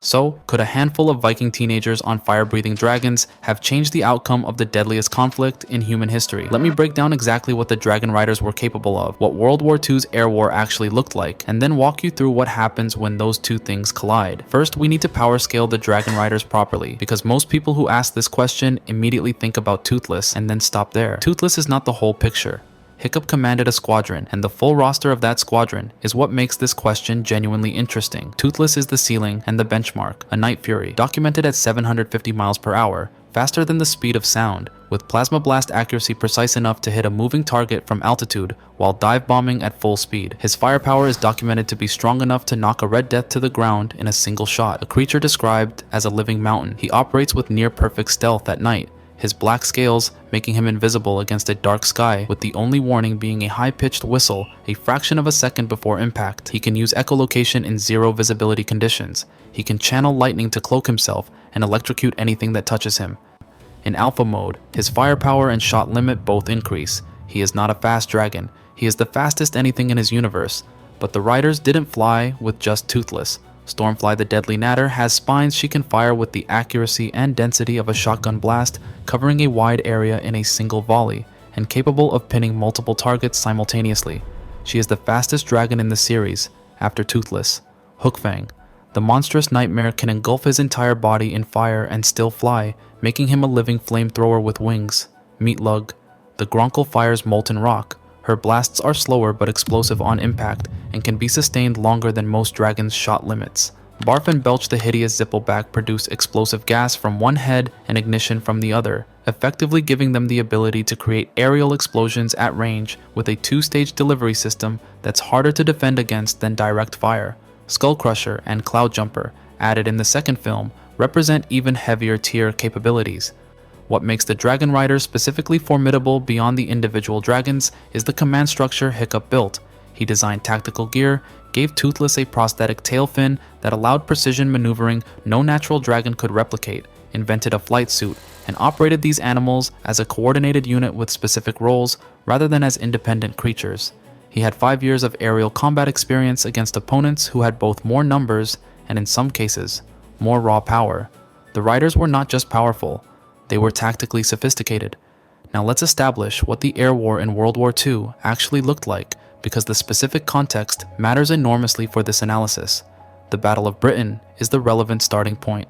So, could a handful of Viking teenagers on fire-breathing dragons have changed the outcome of the deadliest conflict in human history? Let me break down exactly what the Dragon Riders were capable of, what World War II's air war actually looked like, and then walk you through what happens when those two things collide. First, we need to power scale the Dragon Riders properly, because most people who ask this question immediately think about Toothless and then stop there. Toothless is not the whole picture. Hiccup commanded a squadron, and the full roster of that squadron is what makes this question genuinely interesting. Toothless is the ceiling and the benchmark, a Night Fury, documented at 750 miles per hour, faster than the speed of sound, with plasma blast accuracy precise enough to hit a moving target from altitude while dive bombing at full speed. His firepower is documented to be strong enough to knock a Red Death to the ground in a single shot, a creature described as a living mountain. He operates with near-perfect stealth at night, his black scales making him invisible against a dark sky, with the only warning being a high-pitched whistle a fraction of a second before impact. He can use echolocation in zero visibility conditions. He can channel lightning to cloak himself and electrocute anything that touches him. In alpha mode, his firepower and shot limit both increase. He is not a fast dragon. He is the fastest anything in his universe. But the riders didn't fly with just Toothless. Stormfly the Deadly Natter has spines she can fire with the accuracy and density of a shotgun blast, covering a wide area in a single volley, and capable of pinning multiple targets simultaneously. She is the fastest dragon in the series, after Toothless. Hookfang. The monstrous nightmare can engulf his entire body in fire and still fly, making him a living flamethrower with wings. Meatlug. The Gronkle fires molten rock. Her blasts are slower but explosive on impact, and can be sustained longer than most dragons' shot limits. Barf and Belch the hideous Zippleback produce explosive gas from one head and ignition from the other, effectively giving them the ability to create aerial explosions at range with a two-stage delivery system that's harder to defend against than direct fire. Skullcrusher and Cloudjumper, added in the second film, represent even heavier tier capabilities. What makes the Dragon Riders specifically formidable beyond the individual dragons is the command structure Hiccup built. He designed tactical gear, gave Toothless a prosthetic tail fin that allowed precision maneuvering no natural dragon could replicate, invented a flight suit, and operated these animals as a coordinated unit with specific roles rather than as independent creatures. He had 5 years of aerial combat experience against opponents who had both more numbers and, in some cases, more raw power. The Riders were not just powerful, they were tactically sophisticated. Now let's establish what the air war in World War II actually looked like, because the specific context matters enormously for this analysis. The Battle of Britain is the relevant starting point.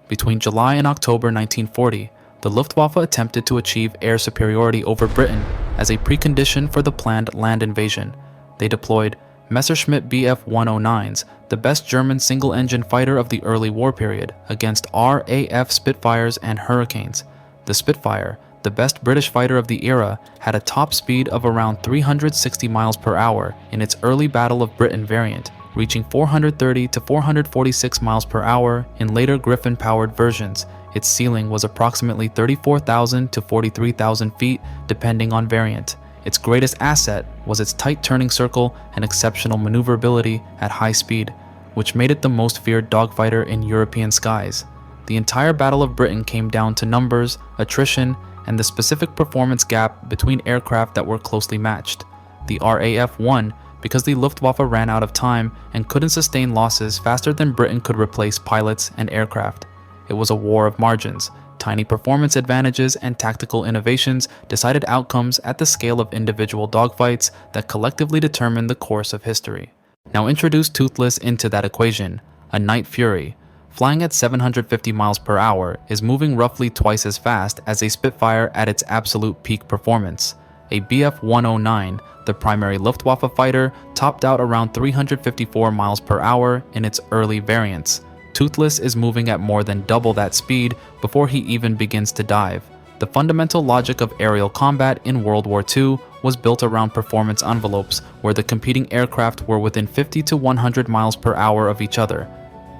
Between July and October 1940, the Luftwaffe attempted to achieve air superiority over Britain as a precondition for the planned land invasion. They deployed Messerschmitt Bf-109s, the best German single-engine fighter of the early war period, against RAF Spitfires and Hurricanes. The Spitfire, the best British fighter of the era, had a top speed of around 360 miles per hour in its early Battle of Britain variant, reaching 430 to 446 miles per hour in later Griffin-powered versions. Its ceiling was approximately 34,000 to 43,000 feet, depending on variant. Its greatest asset was its tight turning circle and exceptional maneuverability at high speed, which made it the most feared dogfighter in European skies. The entire Battle of Britain came down to numbers, attrition, and the specific performance gap between aircraft that were closely matched. The RAF won because the Luftwaffe ran out of time and couldn't sustain losses faster than Britain could replace pilots and aircraft. It was a war of margins. Tiny performance advantages and tactical innovations decided outcomes at the scale of individual dogfights that collectively determined the course of history. Now introduce Toothless into that equation, a Night Fury. Flying at 750 miles per hour is moving roughly twice as fast as a Spitfire at its absolute peak performance. A Bf-109, the primary Luftwaffe fighter, topped out around 354 miles per hour in its early variants. Toothless is moving at more than double that speed before he even begins to dive. The fundamental logic of aerial combat in World War II was built around performance envelopes where the competing aircraft were within 50 to 100 miles per hour of each other.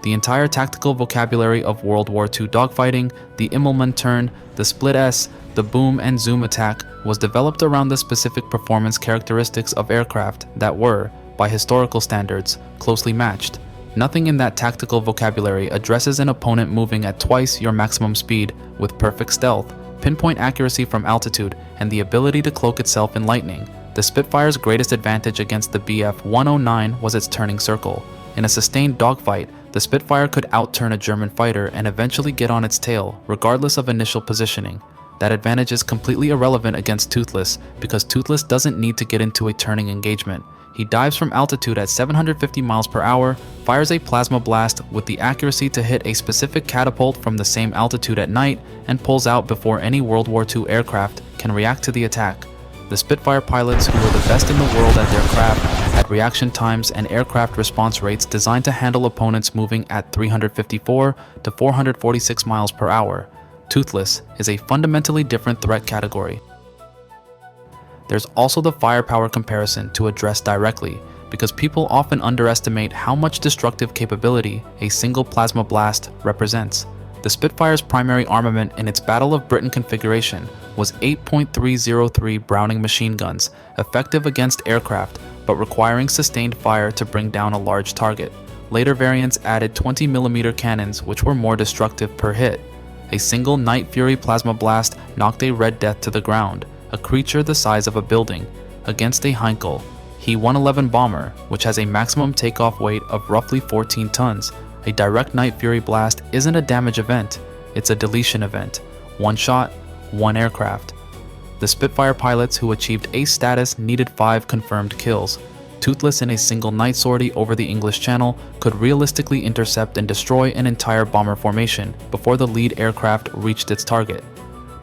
The entire tactical vocabulary of World War II dogfighting, the Immelmann turn, the split S, the boom and zoom attack, was developed around the specific performance characteristics of aircraft that were, by historical standards, closely matched. Nothing in that tactical vocabulary addresses an opponent moving at twice your maximum speed with perfect stealth, pinpoint accuracy from altitude, and the ability to cloak itself in lightning. The Spitfire's greatest advantage against the Bf-109 was its turning circle. In a sustained dogfight, The Spitfire could outturn a German fighter and eventually get on its tail, regardless of initial positioning. That advantage is completely irrelevant against Toothless because Toothless doesn't need to get into a turning engagement. He dives from altitude at 750 miles per hour, fires a plasma blast with the accuracy to hit a specific catapult from the same altitude at night, and pulls out before any World War II aircraft can react to the attack. The Spitfire pilots, who were the best in the world at their craft, had reaction times and aircraft response rates designed to handle opponents moving at 354 to 446 miles per hour. Toothless is a fundamentally different threat category. There's also the firepower comparison to address directly, because people often underestimate how much destructive capability a single plasma blast represents. The Spitfire's primary armament in its Battle of Britain configuration was 8.303 Browning machine guns, effective against aircraft, but requiring sustained fire to bring down a large target. Later variants added 20mm cannons, which were more destructive per hit. A single Night Fury plasma blast knocked a Red Death to the ground, a creature the size of a building, against a Heinkel He-111 bomber, which has a maximum takeoff weight of roughly 14 tons. A direct Night Fury blast isn't a damage event, it's a deletion event. One shot, one aircraft. The Spitfire pilots who achieved ace status needed 5 confirmed kills. Toothless in a single night sortie over the English Channel could realistically intercept and destroy an entire bomber formation before the lead aircraft reached its target.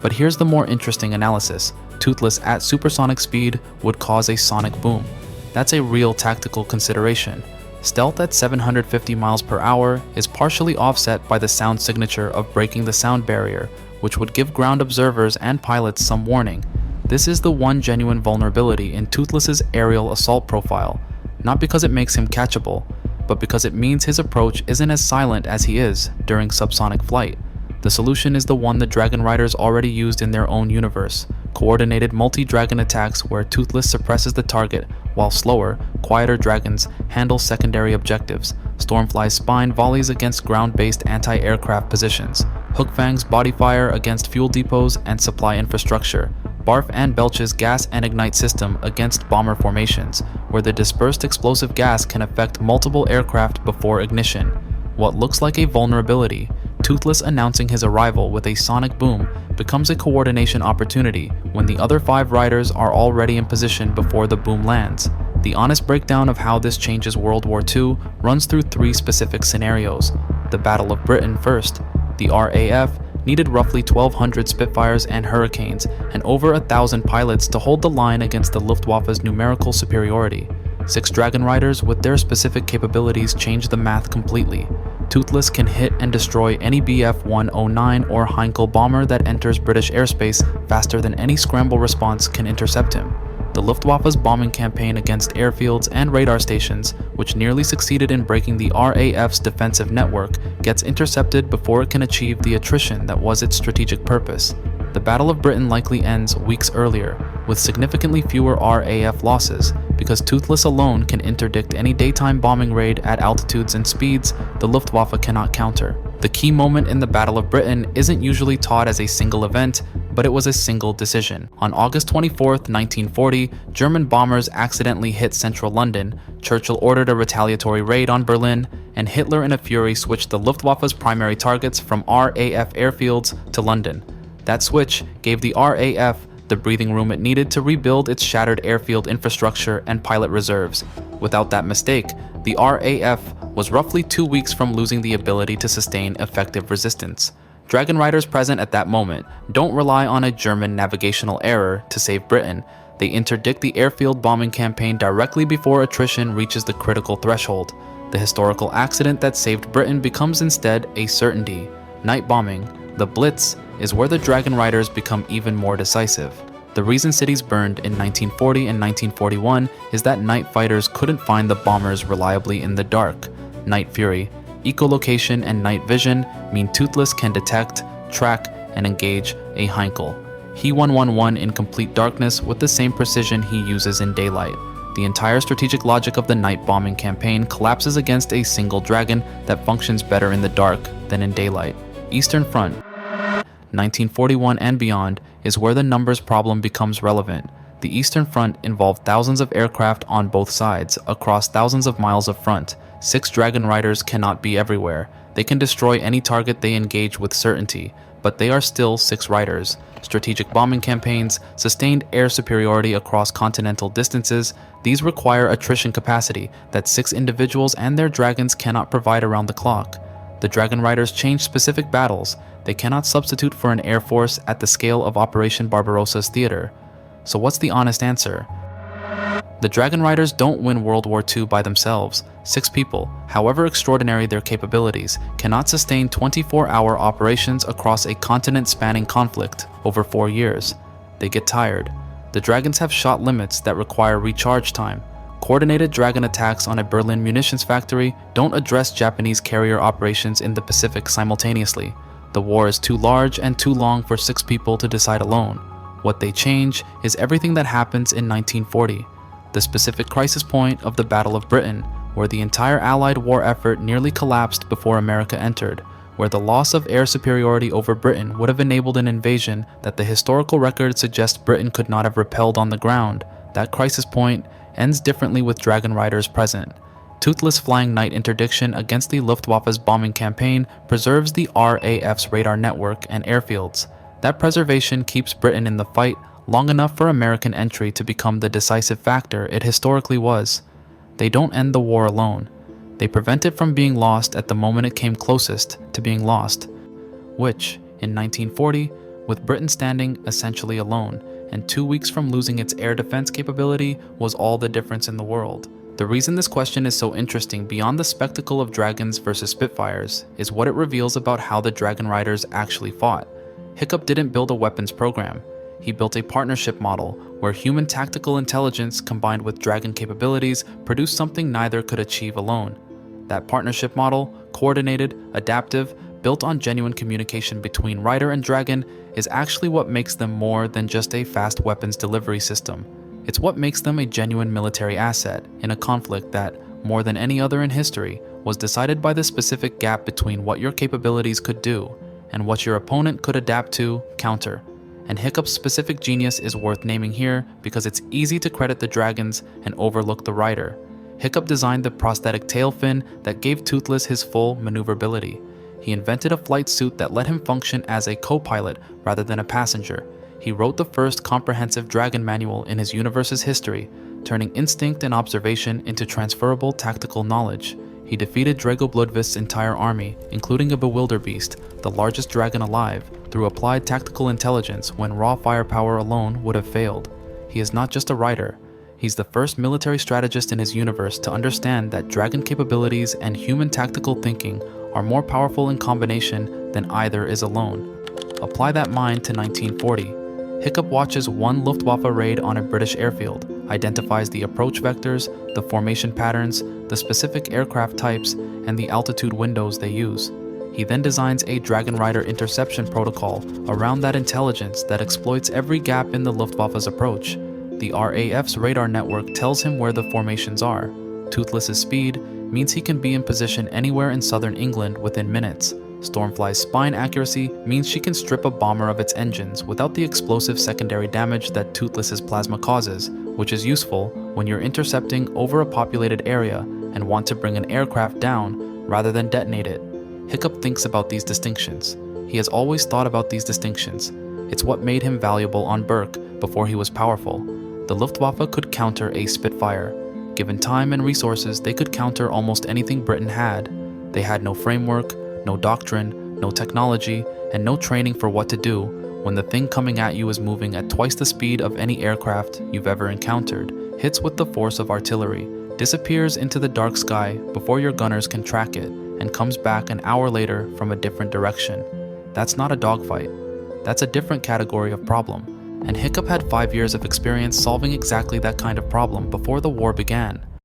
But here's the more interesting analysis. Toothless at supersonic speed would cause a sonic boom. That's a real tactical consideration. Stealth at 750 miles per hour is partially offset by the sound signature of breaking the sound barrier, which would give ground observers and pilots some warning. This is the one genuine vulnerability in Toothless's aerial assault profile, not because it makes him catchable, but because it means his approach isn't as silent as he is during subsonic flight. The solution is the one the Dragon Riders already used in their own universe: coordinated multi-dragon attacks where Toothless suppresses the target, while slower, quieter dragons handle secondary objectives. Stormfly's spine volleys against ground-based anti-aircraft positions. Hookfang's body fire against fuel depots and supply infrastructure. Barf and Belch's gas and ignite system against bomber formations, where the dispersed explosive gas can affect multiple aircraft before ignition. What looks like a vulnerability, Toothless announcing his arrival with a sonic boom, becomes a coordination opportunity when the other 5 riders are already in position before the boom lands. The honest breakdown of how this changes World War II runs through 3 specific scenarios. The Battle of Britain first. The RAF needed roughly 1,200 Spitfires and Hurricanes and over 1,000 pilots to hold the line against the Luftwaffe's numerical superiority. 6 Dragon Riders with their specific capabilities change the math completely. Toothless can hit and destroy any Bf-109 or Heinkel bomber that enters British airspace faster than any scramble response can intercept him. The Luftwaffe's bombing campaign against airfields and radar stations, which nearly succeeded in breaking the RAF's defensive network, gets intercepted before it can achieve the attrition that was its strategic purpose. The Battle of Britain likely ends weeks earlier, with significantly fewer RAF losses, because Toothless alone can interdict any daytime bombing raid at altitudes and speeds the Luftwaffe cannot counter. The key moment in the Battle of Britain isn't usually taught as a single event, but it was a single decision. On August 24, 1940, German bombers accidentally hit central London, Churchill ordered a retaliatory raid on Berlin, and Hitler in a fury switched the Luftwaffe's primary targets from RAF airfields to London. That switch gave the RAF the breathing room it needed to rebuild its shattered airfield infrastructure and pilot reserves. Without that mistake, the RAF was roughly 2 weeks from losing the ability to sustain effective resistance. Dragon Riders present at that moment don't rely on a German navigational error to save Britain. They interdict the airfield bombing campaign directly before attrition reaches the critical threshold. The historical accident that saved Britain becomes instead a certainty. Night bombing, the Blitz, is where the Dragon Riders become even more decisive. The reason cities burned in 1940 and 1941 is that night fighters couldn't find the bombers reliably in the dark. Night Fury, echolocation, and night vision mean Toothless can detect, track, and engage a Heinkel He-111 in complete darkness with the same precision he uses in daylight. The entire strategic logic of the night bombing campaign collapses against a single dragon that functions better in the dark than in daylight. Eastern Front, 1941 and beyond, is where the numbers problem becomes relevant. The Eastern Front involved thousands of aircraft on both sides, across thousands of miles of front. 6 Dragon Riders cannot be everywhere. They can destroy any target they engage with certainty, but they are still 6 riders. Strategic bombing campaigns, sustained air superiority across continental distances, these require attrition capacity that 6 individuals and their dragons cannot provide around the clock. The Dragon Riders change specific battles. They cannot substitute for an air force at the scale of Operation Barbarossa's theater. So what's the honest answer? The Dragon Riders don't win World War II by themselves. 6 people, however extraordinary their capabilities, cannot sustain 24-hour operations across a continent-spanning conflict over 4 years. They get tired. The Dragons have shot limits that require recharge time. Coordinated Dragon attacks on a Berlin munitions factory don't address Japanese carrier operations in the Pacific simultaneously. The war is too large and too long for 6 people to decide alone. What they change is everything that happens in 1940. The specific crisis point of the Battle of Britain, where the entire Allied war effort nearly collapsed before America entered, where the loss of air superiority over Britain would have enabled an invasion that the historical record suggests Britain could not have repelled on the ground. That crisis point ends differently with Dragon Riders present. Toothless Flying Night interdiction against the Luftwaffe's bombing campaign preserves the RAF's radar network and airfields. That preservation keeps Britain in the fight long enough for American entry to become the decisive factor it historically was. They don't end the war alone. They prevent it from being lost at the moment it came closest to being lost, which, in 1940, with Britain standing essentially alone, and 2 weeks from losing its air defense capability, was all the difference in the world. The reason this question is so interesting beyond the spectacle of dragons versus Spitfires is what it reveals about how the Dragon Riders actually fought. Hiccup didn't build a weapons program. He built a partnership model where human tactical intelligence combined with dragon capabilities produced something neither could achieve alone. That partnership model, coordinated, adaptive, built on genuine communication between rider and dragon, is actually what makes them more than just a fast weapons delivery system. It's what makes them a genuine military asset in a conflict that, more than any other in history, was decided by the specific gap between what your capabilities could do and what your opponent could adapt to, counter. And Hiccup's specific genius is worth naming here because it's easy to credit the dragons and overlook the rider. Hiccup designed the prosthetic tail fin that gave Toothless his full maneuverability. He invented a flight suit that let him function as a co-pilot rather than a passenger. He wrote the first comprehensive dragon manual in his universe's history, turning instinct and observation into transferable tactical knowledge. He defeated Drago Bloodvist's entire army, including a Bewilderbeast, the largest dragon alive, through applied tactical intelligence when raw firepower alone would have failed. He is not just a rider. He's the first military strategist in his universe to understand that dragon capabilities and human tactical thinking are more powerful in combination than either is alone. Apply that mind to 1940. Hiccup watches one Luftwaffe raid on a British airfield, identifies the approach vectors, the formation patterns, the specific aircraft types, and the altitude windows they use. He then designs a Dragon Rider interception protocol around that intelligence that exploits every gap in the Luftwaffe's approach. The RAF's radar network tells him where the formations are. Toothless's speed means he can be in position anywhere in southern England within minutes. Stormfly's spine accuracy means she can strip a bomber of its engines without the explosive secondary damage that Toothless's plasma causes, which is useful when you're intercepting over a populated area and want to bring an aircraft down rather than detonate it. Hiccup thinks about these distinctions. He has always thought about these distinctions. It's what made him valuable on Berk before he was powerful. The Luftwaffe could counter a Spitfire. Given time and resources, they could counter almost anything Britain had. They had no framework, no doctrine, no technology, and no training for what to do when the thing coming at you is moving at twice the speed of any aircraft you've ever encountered, hits with the force of artillery, disappears into the dark sky before your gunners can track it, and comes back an hour later from a different direction. That's not a dogfight. That's a different category of problem. And Hiccup had 5 years of experience solving exactly that kind of problem before the war began.